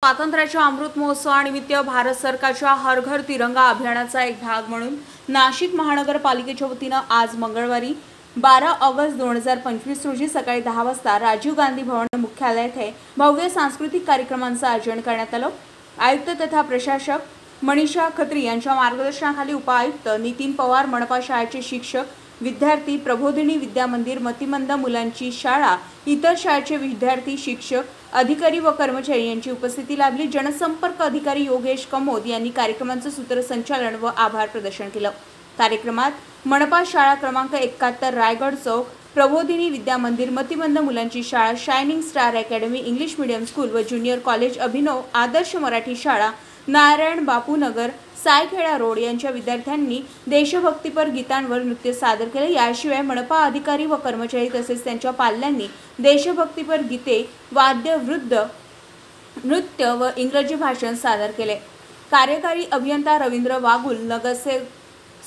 स्वातंत्र्याच्या अमृत महोत्सवानिमित्त भारत सरकारच्या हर घर तिरंगा अभियानाचा एक भाग म्हणून नाशिक महानगरपालिकेच्या वतीनं आज मंगळवारी 12 ऑगस्ट 2025 रोजी सकाळी 10 वाजता राजीव गांधी भवन मुख्यालय येथे भव्य सांस्कृतिक कार्यक्रमांचं आयोजन करण्यात आलं। आयुक्त तथा प्रशासक मनीषा खत्री यांच्या मार्गदर्शनाखाली उपायुक्त नितीन पवार, मनपा शाळेचे शिक्षक, विद्यार्थी, प्रबोधिनी विद्या मंदिर, मतिमंद मुलांची शाळा, इतर शाळेचे विद्यार्थी, शिक्षक, अधिकारी व कर्मचारी यांची उपस्थिती लाभली। जनसंपर्क अधिकारी योगेश कमोद यांनी कार्यक्रमाचं सूत्रसंचालन व आभार प्रदर्शन केलं। कार्यक्रमात मनपा शाळा क्रमांक 71 रायगड चौक, प्रबोधिनी विद्या मंदिर, मतिमंद मुलांची शाळा, shining star academy English medium school व ज्युनियर कॉलेज, अभिनव आदर्श मराठी शाळा, नारायण बापू नगर, सायखेडा रोड यांच्या विद्यार्थ्यांनी देशभक्तीपर गीतांवर नृत्य सादर केले। याशिवाय मनपा अधिकारी व कर्मचारी तसेच त्यांच्या पाल्यांनी देशभक्तीपर गीते, वाद्य, नृत्य व इंग्रजी भाषण सादर केले। कार्यकारी अभियंता रवींद्र वागुल, नगरसेवक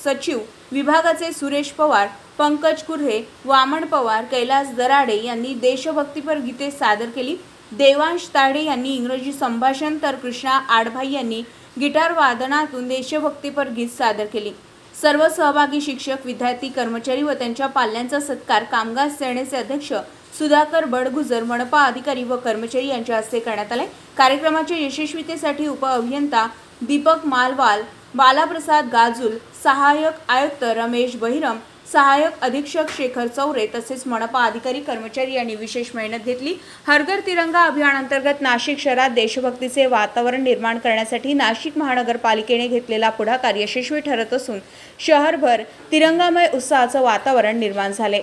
सचिव विभागाचे सुरेश पवार, पंकज कुर्हे, वामन पवार, कैलास दराडे यांनी देशभक्तीपर गीते सादर केली। देवांश ताडे यांनी इंग्रजी संभाषण तर कृष्णा आडभाई यांनी गिटार वादनातून देशभक्तीपर गीत सादर केली। सर्व सहभागी शिक्षक, विद्यार्थी, कर्मचारी व त्यांच्या पाल्यांचा सत्कार कामगार सेनेचे अध्यक्ष सुधाकर बडगुजर, मनपा अधिकारी व कर्मचारी यांच्या हस्ते करण्यात आले। कार्यक्रमाच्या यशस्वीतेसाठी उप अभियंता दीपक मालवाल, बालाप्रसाद गाजुल, सहाय्यक आयुक्त रमेश बहिरम, सहाय्यक अधीक्षक शेखर चौरे तसेच मनपा अधिकारी कर्मचारी यांनी विशेष मेहनत घेतली। हर घर तिरंगा अभियान अंतर्गत नाशिक शहरात देशभक्तीचे वातावरण निर्माण करण्यासाठी नाशिक महानगरपालिकेने घेतलेला पुढाकार यशस्वी ठरत असून शहरभर तिरंगामय उत्साहाचं वातावरण निर्माण झाले।